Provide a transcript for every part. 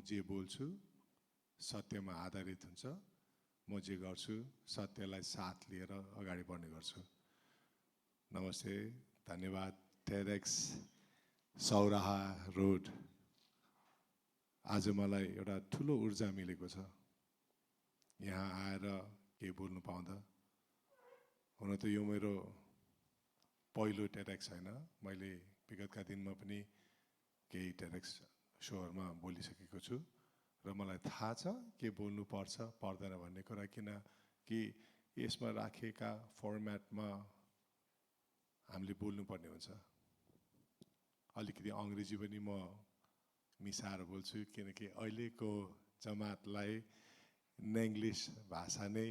जे बोल्छु सत्यमा आधारित हुन्छ म जे गर्छु सत्यलाई साथ लिएर अगाडि बढ्ने गर्छु नमस्ते धन्यवाद TEDxSaurahaRoad आज मलाई एउटा ठुलो ऊर्जा मिलेको छ यहाँ आएर केही बोल्नु पाउँदा हुन त यो मेरो पहिलो TEDx हैन मैले विगतका दिनमा पनि केही TEDx शोहरुमा बोलिसकेको छु र मलाई थाहा छ के बोल्नु पर्छ पर्दैन भन्ने कुरा किन कि यसमा राखेका फर्मेटमा हामीले बोल्नु पर्ने हुन्छ अलिकति अंग्रेजी पनि म मिसाएर बोल्छु किनकि अहिलेको जमातलाई नेङ्लिश भाषा नै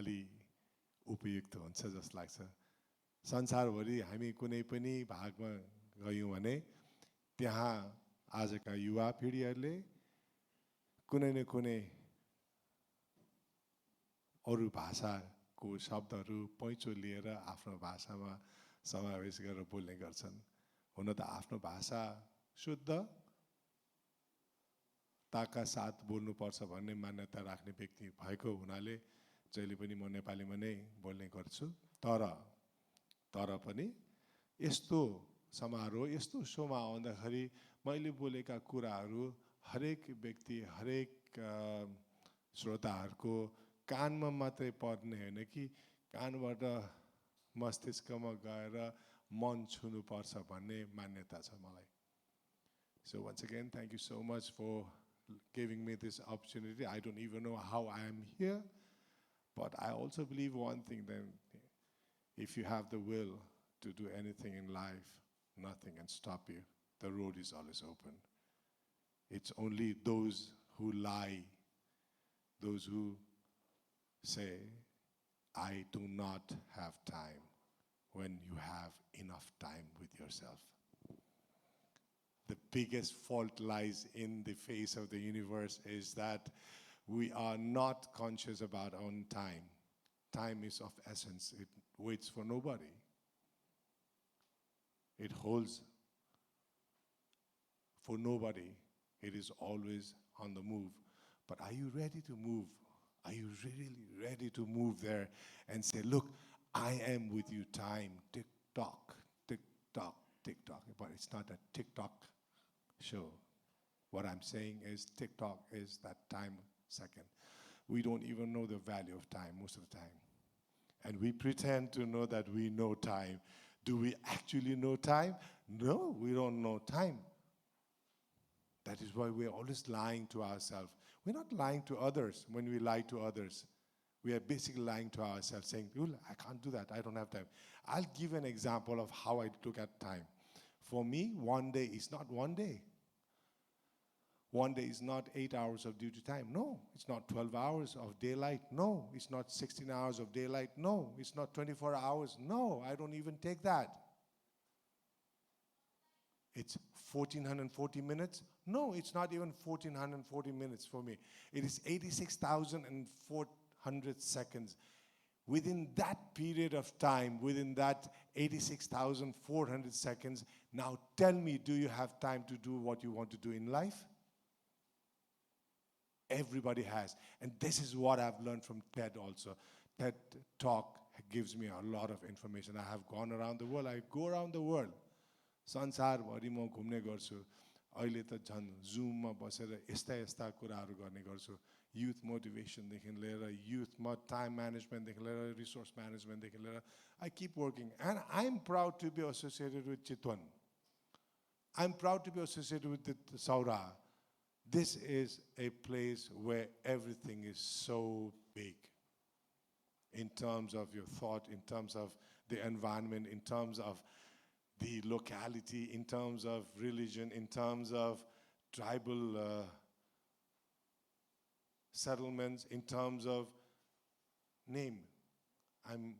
अलि उपयुक्त हुन्छ जस्तो लाग्छ संसारभरि हामी कुनै पनि भागमा गयौं भने त्यहाँ आजका युवा पिढीहरूले कुनै न कुनै अरु भाषाको शब्दहरू पैँचो लिएर आफ्नो भाषामा समावेश गरेर बोल्ने गर्छन् हुन त आफ्नो भाषा शुद्ध ताका साथ बोल्नुपर्छ भन्ने मान्यता राख्ने व्यक्ति भएको हुनाले जहिले पनि म नेपालीमा नै बोल्ने गर्छु तर पनि यस्तो समारोह यस्तो शोमा आउँदाखेरि मैले बोलेका कुराहरू हरेक व्यक्ति हरेक श्रोताहरूको कानमा मात्रै पर्ने हैन कि कानबाट मस्तिष्कमा गएर मन छुनु पर्छ भन्ने मान्यता छ मलाई So once again thank you so much for giving me this opportunity I don't even know how I am here but I also believe one thing that if you have the will to do anything in life nothing can stop you the road is always open it's only those who lie those who say I do not have time when you have enough time with yourself the biggest fault lies in the face of the universe is that we are not conscious about our own time time is of essence it waits for nobody it holds for nobody it is always on the move but are you ready to move are you really ready to move there and say look I am with you time tick tock but it's not a TikTok show what I'm saying is TikTok is that time second we don't even know the value of time most of the time and we pretend to know that we know time do we actually know time no we don't know time that is why we're always lying to ourselves we're not lying to others when we lie to others we are basically lying to ourselves saying I can't do that I don't have time I'll give an example of how I look at time for me one day is not one day one day is not 8 hours of duty time no it's not 12 hours of daylight no it's not 16 hours of daylight no it's not 24 hours no I don't even take that it's 1440 minutes no it's not even 1440 minutes for me it is 86,400 seconds within that period of time within that 86,400 seconds now tell me do you have time to do what you want to do in life everybody has and this is what I've learned from TED also TED talk gives me a lot of information I have gone around the world I go around the world संसारभरि म घुम्ने गर्छु अहिले त झन् जुममा बसेर यस्ता कुराहरू गर्ने गर्छु youth motivation देखि लिएर youthमा time management देखि लिएर resource management देखि लिएर I keep working and I'm proud to be associated with Chitwan I'm proud to be associated with the Saura this is a place where everything is so big in terms of your thought in terms of the environment in terms of the locality in terms of religion in terms of tribal settlements in terms of name I'm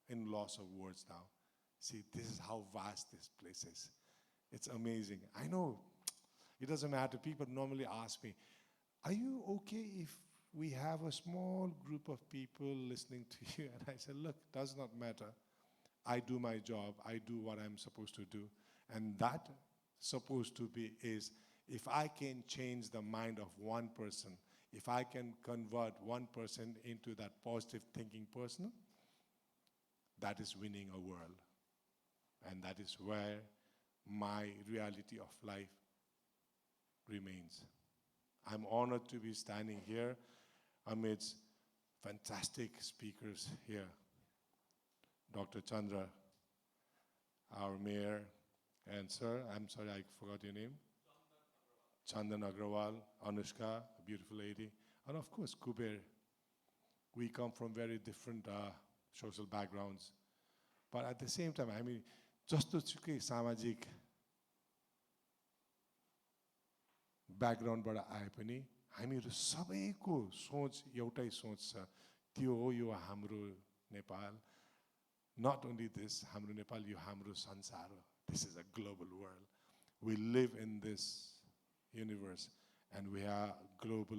in loss of words now see this is how vast this place is it's amazing I know it doesn't matter people normally ask me are you okay if we have a small group of people listening to you and I said look does not matter I do my job I do what I'm supposed to do and that supposed to be is If I can change the mind of one person, if I can convert one person into that positive thinking person, that is winning a world. And that is where my reality of life remains. I'm honored to be standing here amidst fantastic speakers here. Dr. Chandra, our mayor, and sir, I'm sorry, I forgot your name. Chandan Agrawal, Anushka, a beautiful lady, and of course, Kuber. We come from very different social backgrounds. But at the same time, I mean, जस्तो सुकै सामाजिक ब्याकग्राउन्डबाट आए पनि हामीहरू सबैको सोच एउटै सोच छ, त्यो हो यो हाम्रो नेपाल. Not only this, हाम्रो नेपाल यो हाम्रो संसार हो. This is a global world. We live in this universe and we are global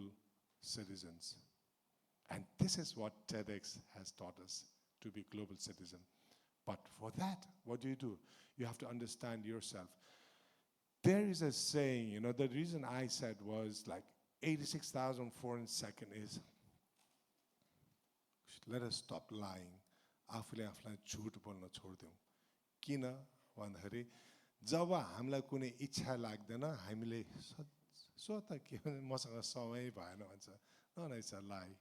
citizens. And this is what TEDx has taught us, to be global citizen. But for that, what do? You have to understand yourself. There is a saying, you know, the reason I said was like 86,000 foreign second is, let us stop lying. आफूले आफूलाई झुट बोल्न छोड्दियौँ. किन भन्दाखेरि जब हामीलाई कुनै इच्छा लाग्दैन हामीले सो त के मसँग समय भएन भन्छ. No, it's a lie.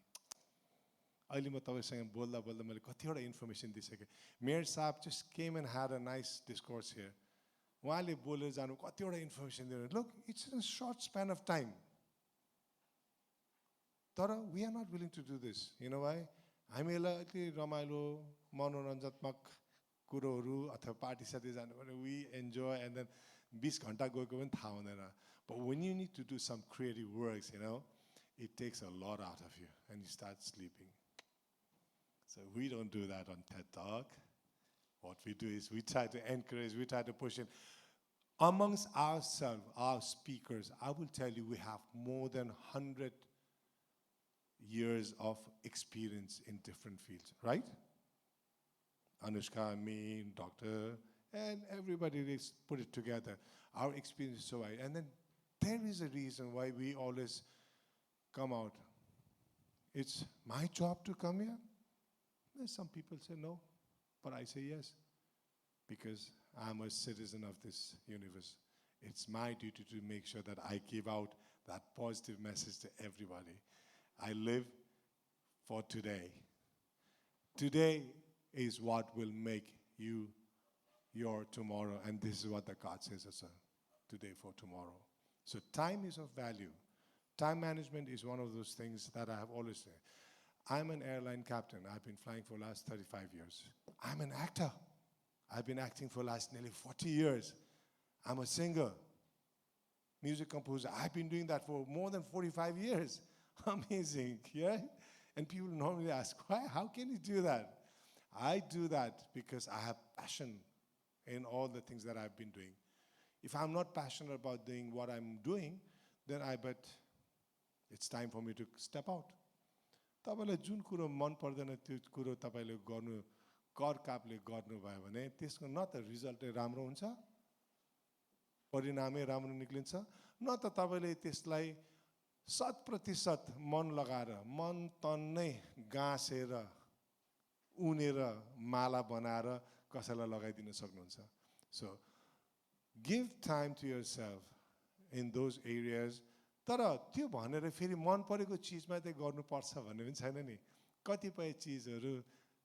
अहिले म तपाईसँग बोल्दा बोल्दा मैले कतिवटा इन्फर्मेसन दिइसकेँ. मेयर साहब just came and had a nice discourse here. उहाँले बोलेर जानु कतिवटा इन्फर्मेसन दिनु. Look, it's in a short span of time. तर we are not willing to do this. You know why? हामीलाई अलिकति रमाइलो मनोरञ्जनात्मक कुरोहरू अथवा पार्टी साथी जानु भने we enjoy and then 20 घण्टा गएको पनि थाहा हुँदैन. But when you need to do some creative works, you know, it takes a lot out of you and you start sleeping. So we don't do that on TED Talk. What we do is we try to encourage, we try to push in. Amongst ourselves, our speakers, I will tell you, we have more than 100 years of experience in different fields, right? Anushka, me, doctor, and everybody put it together. Our experience is so wide. And then there is a reason why we always come out. It's my job to come here. Some people say no, but I say yes, because I'm a citizen of this universe. It's my duty to make sure that I give out that positive message to everybody. I live for today. Today is what will make you your tomorrow, and this is what the card says as a today for tomorrow. So time is of value. Time management is one of those things that I have always said. I'm an airline captain. I've been flying for the last 35 years. I'm an actor. I've been acting for the last nearly 40 years. I'm a singer, music composer. I've been doing that for more than 45 years. Amazing, yeah? And people normally ask, why? How can you do that? I do that because I have passion in all the things that I've been doing. If I'm not passionate about doing what I'm doing, then I bet it's time for me to step out. तपाईलाई जुन कुरो मन पर्दैन त्यो कुरो तपाईले गर्नु कर कापले गर्नु भयो भने त्यसको न त रिजल्ट राम्रो हुन्छ, परिणामै राम्रो निक्लिन्छ, न त तपाईले त्यसलाई 100% मन लगाएर मन तन नै गाँसेर उनेर माला बनाएर कसैलाई लगाइदिन सक्नुहुन्छ. So give time to yourself in those areas. तर त्यो भनेर फेरि मन परेको चीजमा चाहिँ गर्नुपर्छ भन्ने पनि छैन नि. कतिपय चीजहरू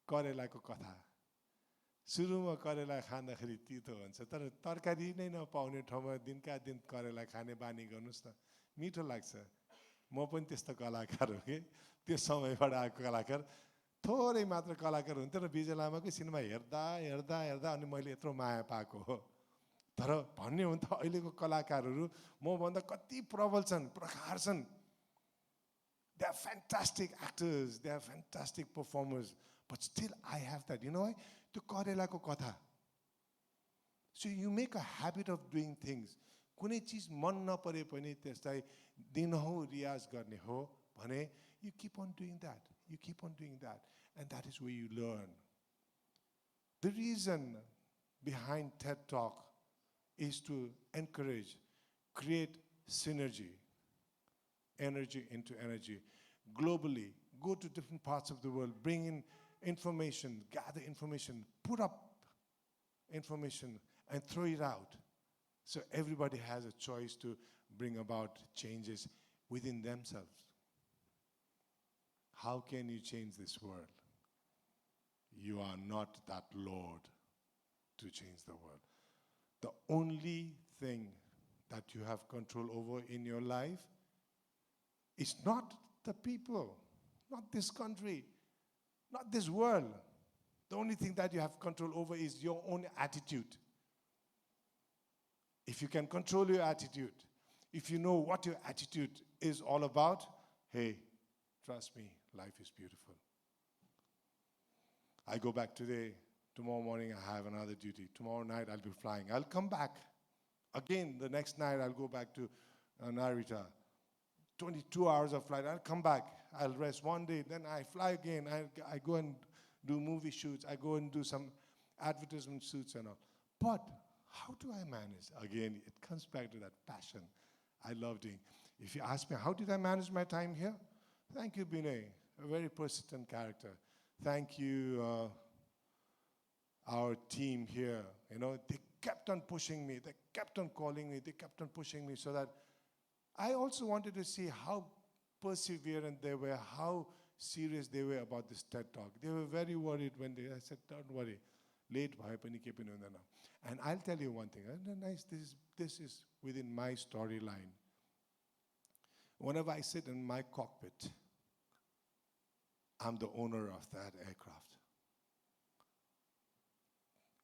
करेलाको कथा. सुरुमा करेला खाँदाखेरि तितो हुन्छ, तर तरकारी नै नपाउने ठाउँमा दिनका दिन करेला खाने बानी गर्नुस् न, मिठो लाग्छ. म पनि त्यस्तो कलाकार हो कि त्यो समयबाट आएको कलाकार. थोरै मात्र कलाकार हुन्थ्यो र विजय लामाकै सिनेमा हेर्दा हेर्दा हेर्दा अनि मैले यत्रो माया पाएको हो. तर भन्ने हो नि त अहिलेको कलाकारहरू मभन्दा कति प्रबल छन्, प्रखर छन्. They are fantastic actors, they are fantastic performers, but still I have that. You know why? त्यो करेलाको कथा. So you make a habit of doing things. कुनै चीज मन नपरे पनि त्यसलाई दिनहौ रियाज गर्ने हो भने you keep on doing that. You keep on doing that. And that is where you learn. The reason behind TED Talk is to encourage, create synergy, energy into energy. Globally, go to different parts of the world, bring in information, gather information, put up information, and throw it out. So everybody has a choice to bring about changes within themselves. How can you change this world? You are not that Lord to change the world. The only thing that you have control over in your life is not the people, not this country, not this world. The only thing that you have control over is your own attitude. If you can control your attitude, if you know what your attitude is all about, hey, trust me, life is beautiful. I go back today. Tomorrow morning I have another duty. Tomorrow night I'll be flying. I'll come back. Again, the next night I'll go back to Narita. 22 hours of flight. I'll come back. I'll rest one day. Then I fly again. I go and do movie shoots. I go and do some advertisement shoots and all. But how do I manage? Again, it comes back to that passion I love doing. If you ask me, how did I manage my time here? Thank you, Binay, a very persistent character. Thank you, our team here. You know, they kept on pushing me. They kept on calling me. They kept on pushing me so that I also wanted to see how perseverant they were, how serious they were about this TED Talk. They were very worried when I said, don't worry. Late bhai pani ke pani hundaina. And I'll tell you one thing. This is within my storyline. Whenever I sit in my cockpit, I'm the owner of that aircraft.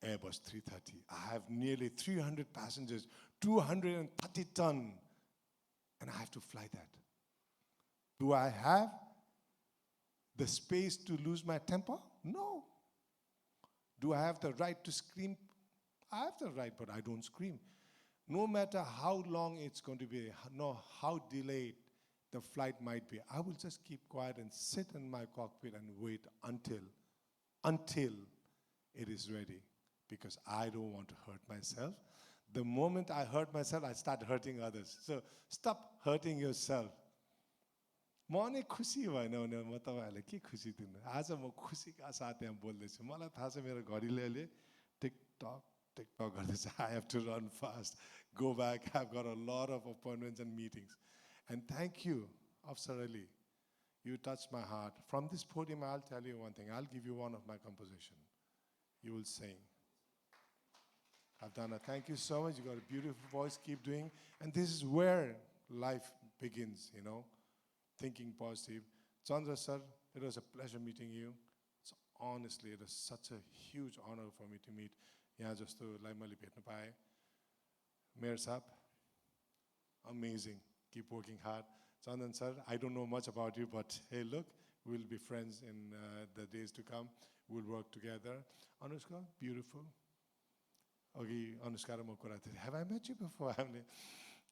Airbus 330. I have nearly 300 passengers, 230 ton, and I have to fly that. Do I have the space to lose my temper? No. Do I have the right to scream? I have the right, but I don't scream. No matter how long it's going to be, no, how delayed the flight might be, I will just keep quiet and sit in my cockpit and wait until it is ready, because I don't want to hurt myself. The moment I hurt myself, I start hurting others. So stop hurting yourself. म नै खुसी भएन भने म तपाईहरुलाई के खुसी दिनु आज म खुसीका साथ यहाँ बोल्दैछु मलाई थाहा छ मेरो घडीले अहिले टिकटक गर्दैछ I have to run fast go back I've got a lot of appointments and meetings and thank you Afsar Ali you touched my heart from this podium I'll tell you one thing I'll give you one of my composition you will sing Avdana thank you so much you got a beautiful voice keep doing and this is where life begins you know thinking positive. Chandra sir, it was a pleasure meeting you. So honestly, it is such a huge honor for me to meet. यहाँ जस्तोलाई मैले भेट्न पाएँ. Mayor Saab, amazing. Keep working hard. Chandan sir, I don't know much about you, but hey, look, we'll be friends in the days to come. We'll work together. Anushka, beautiful. Okay, Anushka, have I met you before?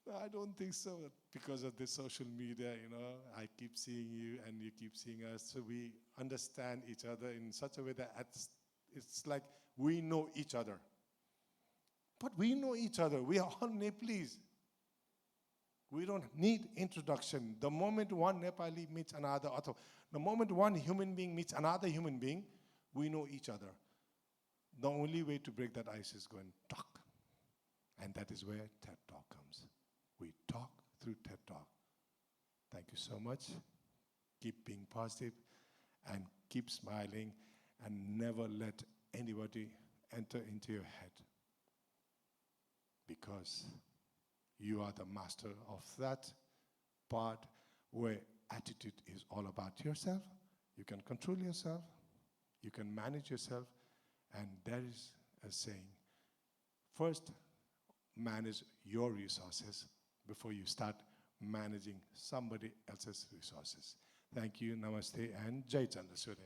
No, I don't think so. Because of this social media, you know, I keep seeing you and you keep seeing us. So we understand each other in such a way that it's like we know each other. But we know each other. We are all Nepalese. We don't need introduction. The moment one Nepali meets another, the moment one human being meets another human being, we know each other. The only way to break that ice is go and talk. And that is where TED Talk comes. We talk through TED Talk. Thank you so much. Keep being positive and keep smiling and never let anybody enter into your head, because you are the master of that part where attitude is all about yourself. You can control yourself. You can manage yourself. And there is a saying, first manage your resources before you start managing somebody else's resources. Thank you, namaste, and Jai Chandrasurya.